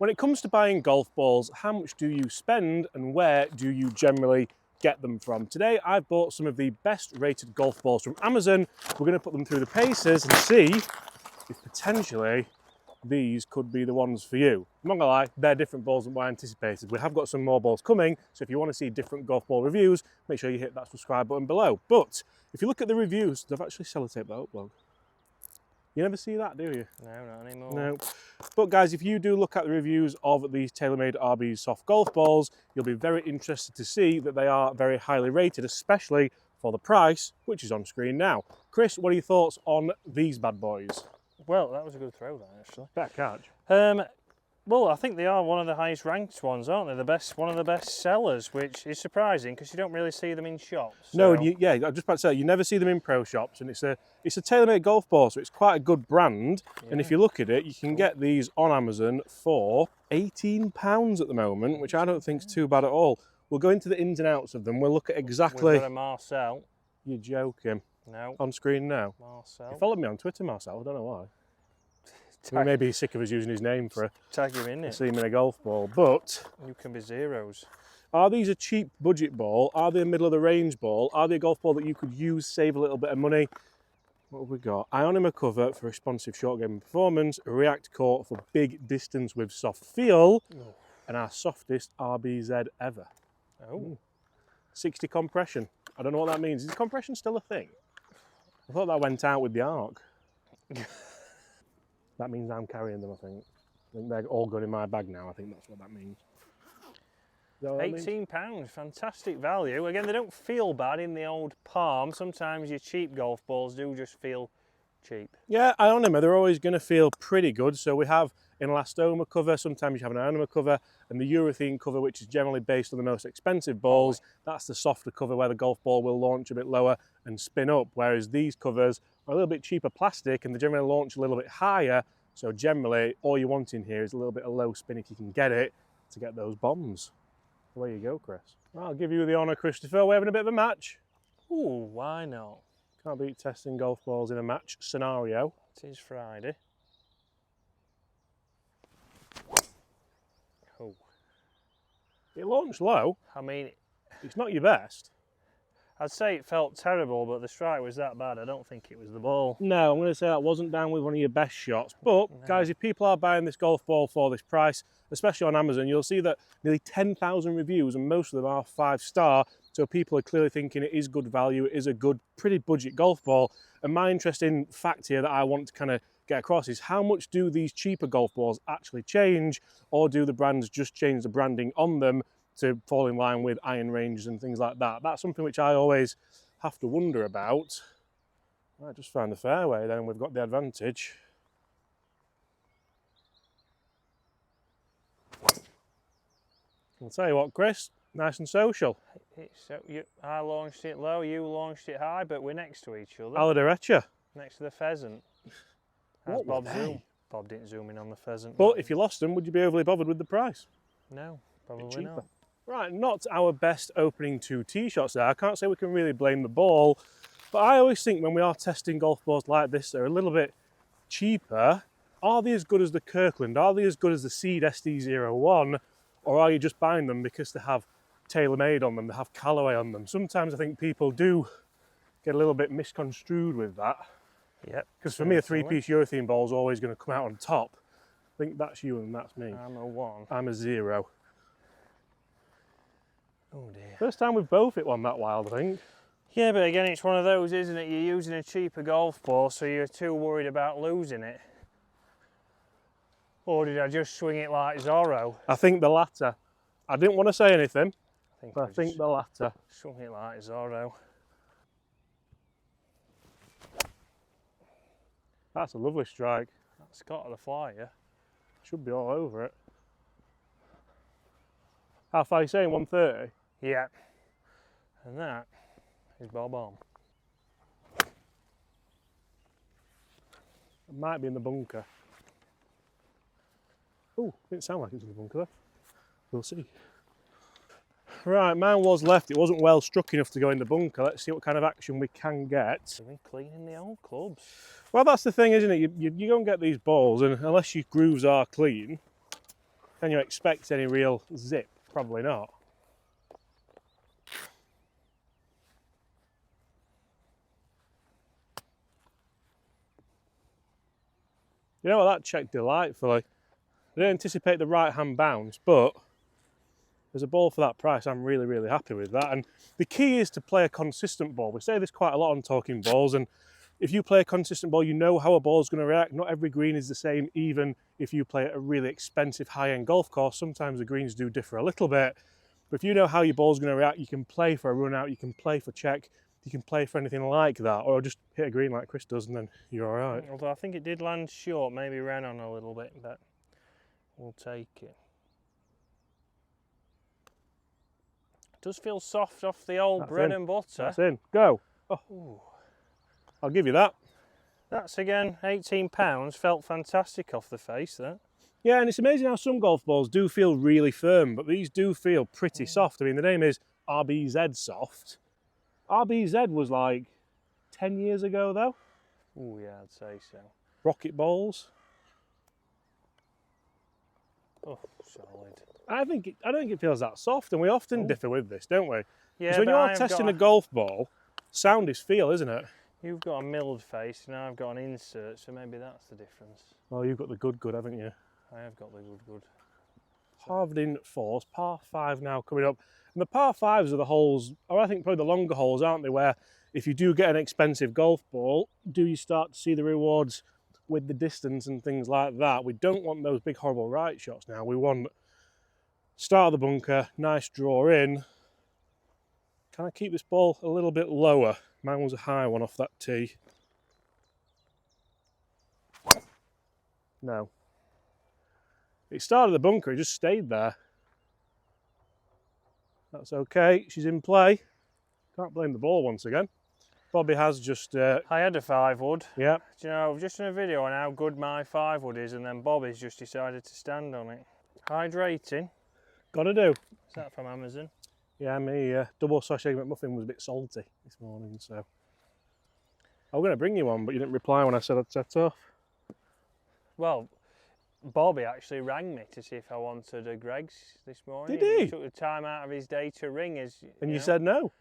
When it comes to buying golf balls, how much do you spend and where do you generally get them from? Today I've bought some of the best rated golf balls from Amazon. We're going to put them through the paces and see if potentially these could be the ones for you. I'm not gonna lie, they're different balls than what I anticipated. We have got some more balls coming, so if you want to see different golf ball reviews, make sure you hit that subscribe button below. But if you look at the reviews, they've actually sellotaped that up, log. You never see that, do you? No, not anymore. No. But guys, if you do look at the reviews of these TaylorMade RB soft golf balls, you'll be very interested to see that they are very highly rated, especially for the price, which is on screen now. Chris, what are your thoughts on these bad boys? Well, that was a good throw, that actually. Better catch. Well, I think they are one of the highest ranked ones, aren't they? One of the best sellers, which is surprising because you don't really see them in shops. So. No, and yeah, I was just about to say, you never see them in pro shops, and it's a TaylorMade golf ball, so it's quite a good brand. Yeah. And if you look at it, you can get these on Amazon for £18 at the moment, which I don't think is too bad at all. We'll go into the ins and outs of them. We'll look at exactly. We've got a Marcel. You're joking. No. On screen now. Marcel. You followed me on Twitter, Marcel. I don't know why. He may be sick of us using his name for tag him in it. See him in a golf ball, but you can be zeros. Are these a cheap budget ball? Are they a middle of the range ball? Are they a golf ball that you could use, save a little bit of money? What have we got? Ionima cover for responsive short game performance, a React core for big distance with soft feel, and our softest RBZ ever. Oh. 60 compression. I don't know what that means. Is compression still a thing? I thought that went out with the arc. That means I'm carrying them, I think. I think they're all going in my bag now. I think that's what that means. £18, fantastic value. Again, they don't feel bad in the old palm. Sometimes your cheap golf balls do just feel cheap. Yeah, Ionima, they're always going to feel pretty good. So we have an elastoma cover, sometimes you have an Ionima cover, and the urethane cover, which is generally based on the most expensive balls. That's the softer cover where the golf ball will launch a bit lower and spin up, whereas these covers are a little bit cheaper plastic and they generally launch a little bit higher. So generally, all you want in here is a little bit of low spin if you can get it to get those bombs. Away you go, Chris. I'll give you the honour, Christopher. We're having a bit of a match. Ooh, why not? Can't beat testing golf balls in a match scenario. It is Friday. Oh. It launched low. I mean, it's not your best. I'd say it felt terrible, but the strike was that bad. I don't think it was the ball. No, I'm going to say that wasn't down with one of your best shots. But, guys, if people are buying this golf ball for this price, especially on Amazon, you'll see that nearly 10,000 reviews, and most of them are 5-star. So people are clearly thinking it is good value. It is a good, pretty budget golf ball. And my interesting fact here that I want to kind of get across is how much do these cheaper golf balls actually change, or do the brands just change the branding on them to fall in line with iron ranges and things like that? That's something which I always have to wonder about. I just found the fairway, then we've got the advantage. I'll tell you what, Chris, nice and social. I launched it low, you launched it high, but we're next to each other. Alla derecha. Next to the pheasant. What Bob zoom? Bob didn't zoom in on the pheasant. But if you lost them, would you be overly bothered with the price? No, probably not. Right, not our best opening 2 tee shots there. I can't say we can really blame the ball, but I always think when we are testing golf balls like this, they're a little bit cheaper. Are they as good as the Kirkland? Are they as good as the Seed SD01? Or are you just buying them because they have TaylorMade on them, they have Callaway on them? Sometimes I think people do get a little bit misconstrued with that. Yep. Because for me, a 3-piece urethane ball is always going to come out on top. I think that's you and that's me. I'm a 1. I'm a 0. Oh dear. First time we've both hit one that wild, I think. Yeah, but again, it's one of those, isn't it? You're using a cheaper golf ball, so you're too worried about losing it. Or did I just swing it like Zorro? I think the latter. I didn't want to say anything, but I think the latter. Swung it like Zorro. That's a lovely strike. That's got the flyer. Should be all over it. How far are you saying? 130? Yeah. And that is bob on. It might be in the bunker. Oh, didn't sound like it was in the bunker though. We'll see. Right, mine was left. It wasn't well struck enough to go in the bunker. Let's see what kind of action we can get. We've been cleaning the old clubs. Well, that's the thing, isn't it? You go and get these balls, and unless your grooves are clean, Can you expect any real zip? Probably not. You know what, that checked delightfully. I didn't anticipate the right-hand bounce, but there's a ball for that price. I'm really, really happy with that. And the key is to play a consistent ball. We say this quite a lot on Talking Balls, and if you play a consistent ball, you know how a ball's going to react. Not every green is the same, even if you play at a really expensive high-end golf course. Sometimes the greens do differ a little bit. But if you know how your ball's going to react, you can play for a run out, you can play for check, you can play for anything like that, or just hit a green like Chris does and then you're all right. Although I think it did land short, maybe ran on a little bit, but we'll take it. It does feel soft off the old bread and butter. That's in. Go. Oh. Ooh. I'll give you that. That's again £18. Felt fantastic off the face, that. Yeah, and it's amazing how some golf balls do feel really firm, but these do feel pretty soft. I mean, the name is RBZ Soft. RBZ was like 10 years ago, though. Oh yeah, I'd say so. Rocket balls. Oh, solid. I don't think it feels that soft, and we often differ with this, don't we? Yeah, because when you're testing a golf ball, sound is feel, isn't it? You've got a milled face, and I've got an insert, so maybe that's the difference. Well, you've got the good, haven't you? I have got the good. Halved in fours, par 5 now coming up. And the par 5s are the holes, or I think probably the longer holes, aren't they, where if you do get an expensive golf ball, do you start to see the rewards with the distance and things like that? We don't want those big horrible right shots now. We want start of the bunker, nice draw in. Can I keep this ball a little bit lower? Mine was a high one off that tee. No. It started the bunker, it just stayed there. That's okay, she's in play. Can't blame the ball once again. Bobby has just... I had a 5-wood. Yeah. Do you know, I've just done a video on how good my 5-wood is, and then Bobby's just decided to stand on it. Hydrating. Gotta do. Is that from Amazon? Yeah, me double sausage egg McMuffin was a bit salty this morning, so... I was going to bring you one, but you didn't reply when I said I'd set off. Well, Bobby actually rang me to see if I wanted a Greg's this morning. Did he? He took the time out of his day to ring us. And you said no?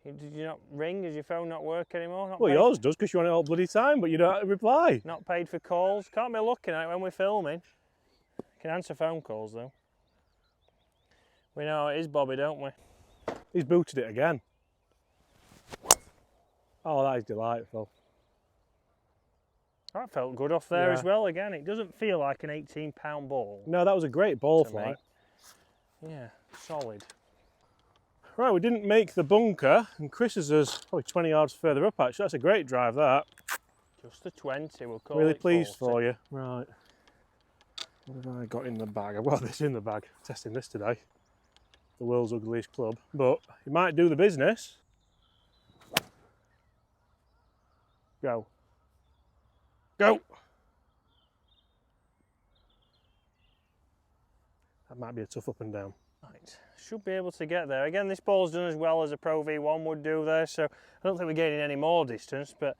Did you not ring? Does your phone not work anymore? Well, yours does, because you're on it all bloody time, but you don't reply. Not paid for calls. Can't be looking at it when we're filming. Can answer phone calls, though. We know how it is, Bobby, don't we? He's booted it again. Oh, that is delightful. That felt good off there as well. Again, it doesn't feel like an 18-pound ball. No, that was a great ball flight. Yeah, solid. Right, we didn't make the bunker, and Chris's is probably 20 yards further up, actually. That's a great drive, that. Just a 20, we'll call really it pleased 40. for you. Right. What have I got in the bag? I've got this in the bag. Testing this today. The world's ugliest club. But it might do the business. Go. Go! That might be a tough up and down. Right, should be able to get there. Again, this ball's done as well as a Pro V1 would do there, so I don't think we're gaining any more distance, but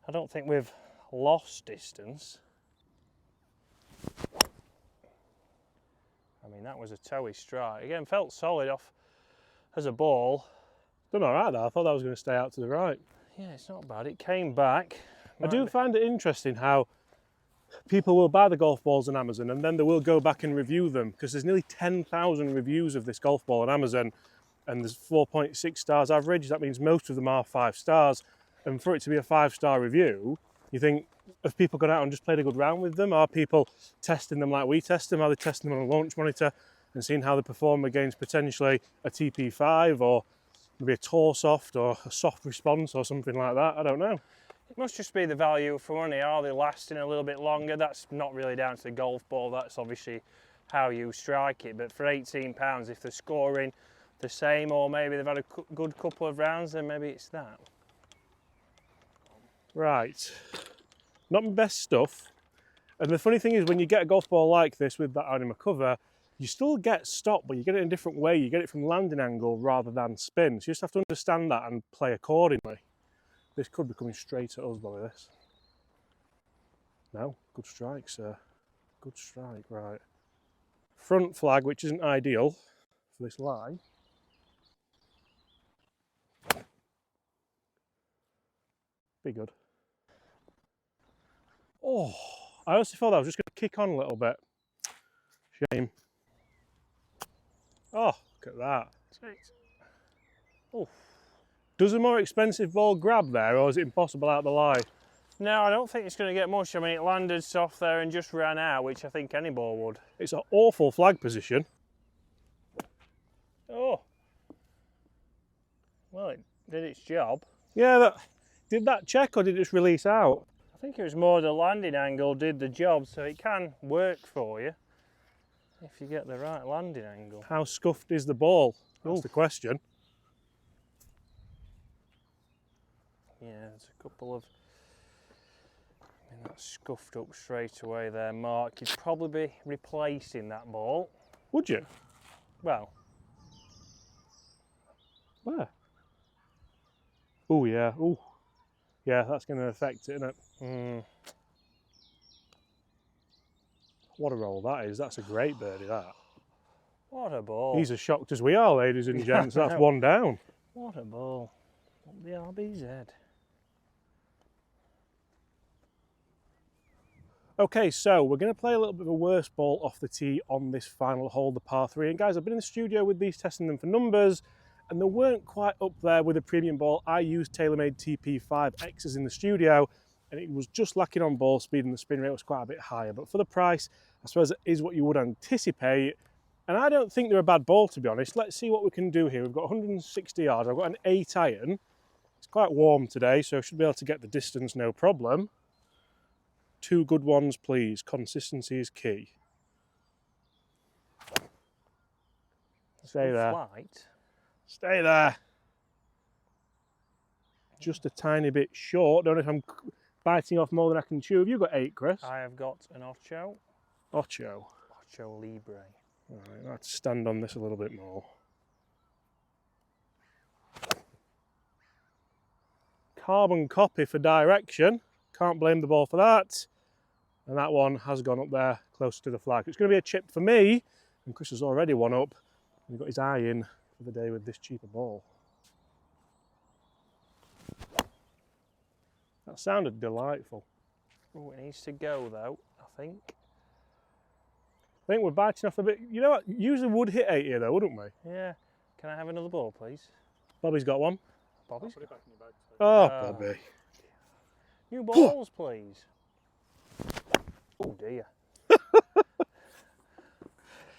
I don't think we've lost distance. I mean, that was a toey strike. Again, felt solid off as a ball. Done all right, though. I thought that was going to stay out to the right. Yeah, it's not bad. It came back. I do find it interesting how people will buy the golf balls on Amazon and then they will go back and review them, because there's nearly 10,000 reviews of this golf ball on Amazon and there's 4.6 stars average. That means most of them are 5 stars. And for it to be a 5-star review, you think, have people gone out and just played a good round with them? Are people testing them like we test them? Are they testing them on a launch monitor and seeing how they perform against potentially a TP5 or maybe a tour soft or a soft response or something like that? I don't know. It must just be the value for money. Are they lasting a little bit longer? That's not really down to the golf ball. That's obviously how you strike it. But for £18, if they're scoring the same, or maybe they've had a good couple of rounds, then maybe it's that. Right. Not my best stuff. And the funny thing is, when you get a golf ball like this with that anima cover, you still get stop, but you get it in a different way. You get it from landing angle rather than spin. So you just have to understand that and play accordingly. This could be coming straight at us, Bobby, this. No, good strike, sir. Good strike, right. front flag, which isn't ideal for this lie. Be good. Oh, I honestly thought that was just going to kick on a little bit. Shame. Oh, look at that. Oh. Does a more expensive ball grab there, or is it impossible out the lie? No, I don't think it's going to get much. I mean, it landed soft there and just ran out, which I think any ball would. It's an awful flag position. Oh. Well, it did its job. Yeah, did that check or did it just release out? I think it was more the landing angle did the job, so it can work for you if you get the right landing angle. How scuffed is the ball? That's the question. Yeah, there's a couple of... I mean, that's scuffed up straight away there, Mark. You'd probably be replacing that ball. Would you? Well. Where? Oh, yeah. Oh, yeah, that's going to affect it, isn't it? Mm. What a roll that is. That's a great birdie, that. What a ball. He's as shocked as we are, ladies and gents. That's one down. What a ball. Up the RBZ. Okay, so we're going to play a little bit of a worse ball off the tee on this final hole, the par 3. And guys, I've been in the studio with these, testing them for numbers, and they weren't quite up there with a premium ball. I used TAYLORMADE TP5Xs in the studio, and it was just lacking on ball speed, and the spin rate was quite a bit higher. But for the price, I suppose it is what you would anticipate. And I don't think they're a bad ball, to be honest. Let's see what we can do here. We've got 160 yards. I've got an 8 iron. It's quite warm today, so I should be able to get the distance no problem. 2 good ones, please. Consistency is key. Stay there. Flight. Stay there. Just a tiny bit short. Don't know if I'm biting off more than I can chew. Have you got 8, Chris? I have got an Ocho. Ocho. Ocho Libre. All right, I'll have to stand on this a little bit more. Carbon copy for direction. Can't blame the ball for that. And that one has gone up there close to the flag. It's going to be a chip for me. And Chris has already one up. He's got his eye in for the day with this cheaper ball. That sounded delightful. Oh, it needs to go though, I think. I think we're biting off a bit. You know what? Usually would hit 8 here though, wouldn't we? Yeah. Can I have another ball, please? Bobby's got one. Bobby's Put it back in your bag. Oh, Bobby. New balls, please. Oh dear.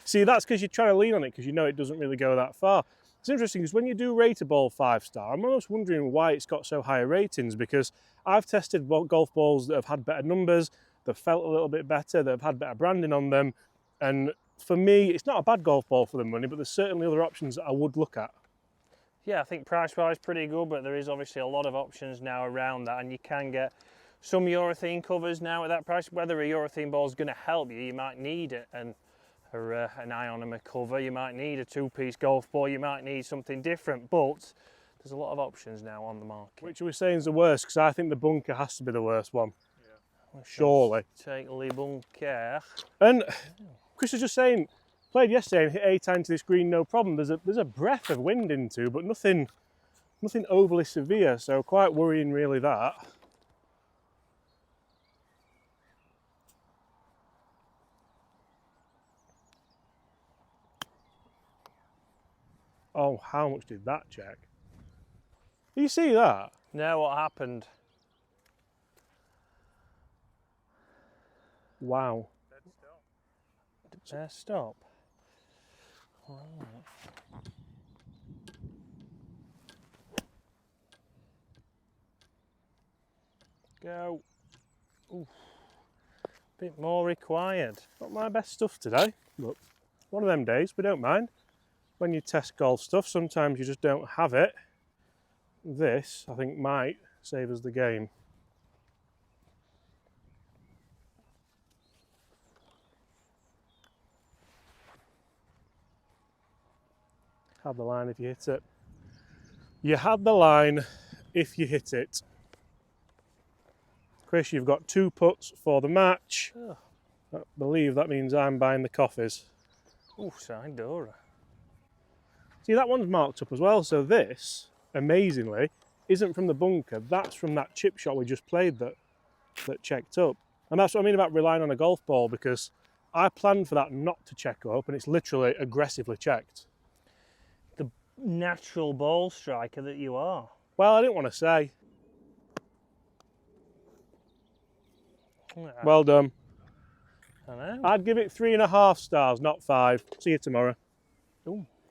See, that's because you're trying to lean on it because you know it doesn't really go that far. It's interesting because when you do rate a ball 5-star, I'm almost wondering why it's got so high ratings, because I've tested golf balls that have had better numbers, that felt a little bit better, that have had better branding on them. And for me, it's not a bad golf ball for the money, but there's certainly other options that I would look at. Yeah, I think price-wise pretty good, but there is obviously a lot of options now around that, and you can get some urethane covers now at that price. Whether a urethane ball is going to help you, you might need it, an ionomer cover, you might need a 2-piece golf ball, you might need something different, but there's a lot of options now on the market. Which are we saying is the worst? Because I think the bunker has to be the worst one. Yeah. Surely. Take Le Bunker. And Chris was just saying, played yesterday and hit 8 iron to this green, no problem. There's a breath of wind into, but nothing overly severe, so quite worrying really that. Oh, how much did that check? Do you see that? No, what happened? Wow. Stop. Right. Go. Oof. Bit more required. Not my best stuff today, but one of them days, we don't mind. When you test golf stuff, sometimes you just don't have it. This, I think, might save us the game. Had the line if you hit it. You had the line if you hit it. Chris, you've got 2 putts for the match. Oh. I believe that means I'm buying the coffees. Ooh, side Dora. See, that one's marked up as well. So this, amazingly, isn't from the bunker. That's from that chip shot we just played that checked up. And that's what I mean about relying on a golf ball, because I planned for that not to check up, and it's literally aggressively checked. The natural ball striker that you are. Well, I didn't want to say. Yeah. Well done. I know. I'd give it 3.5 stars, not 5. See you tomorrow. Ooh.